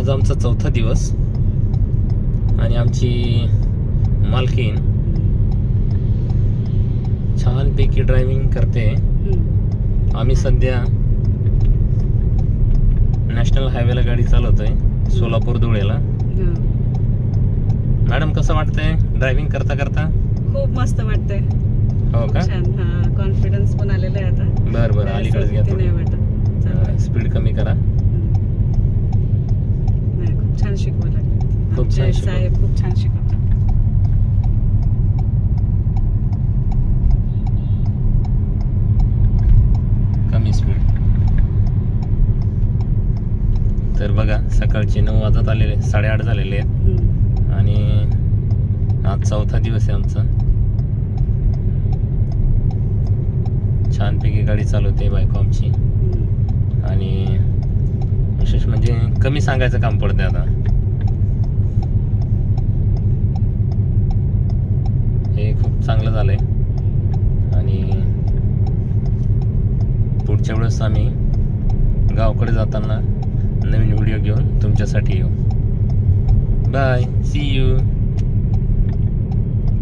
आज आमचा चौथा दिवस आणि आमची मालकीन छानपैकी ड्रायव्हिंग करते. आम्ही सध्या नॅशनल हायवेला गाडी चालवतोय सोलापूर धुळेला. मॅडम कसं वाटतंय ड्रायव्हिंग करता करता? खूप मस्त वाटतंय. हो का? छान. हा, कॉन्फिडन्स पण आलेला आहे आता. बरं अलीकडेच घ्या नाही वाटत. स्पीड कमी करा. नाही, खूप छान शिकवलं. खूप छान शिकवलं. साहेब खूप छान शिकवतात. कमी स्पीड. तर बघा सकाळचे 9 वाजत आलेले, 8:30 झालेले आहेत आणि आज चौथा दिवस आहे आमचा. छानपैकी गाडी चालवते बायको आमची आणि विशेष म्हणजे कमी सांगायचं काम पडते आता. हे खूप चांगलं झालंय आणि पुढच्या वेळेस आम्ही गावाकडे जाताना नवीन व्हिडिओ घेऊन तुमच्यासाठी येऊ. Bye, see you.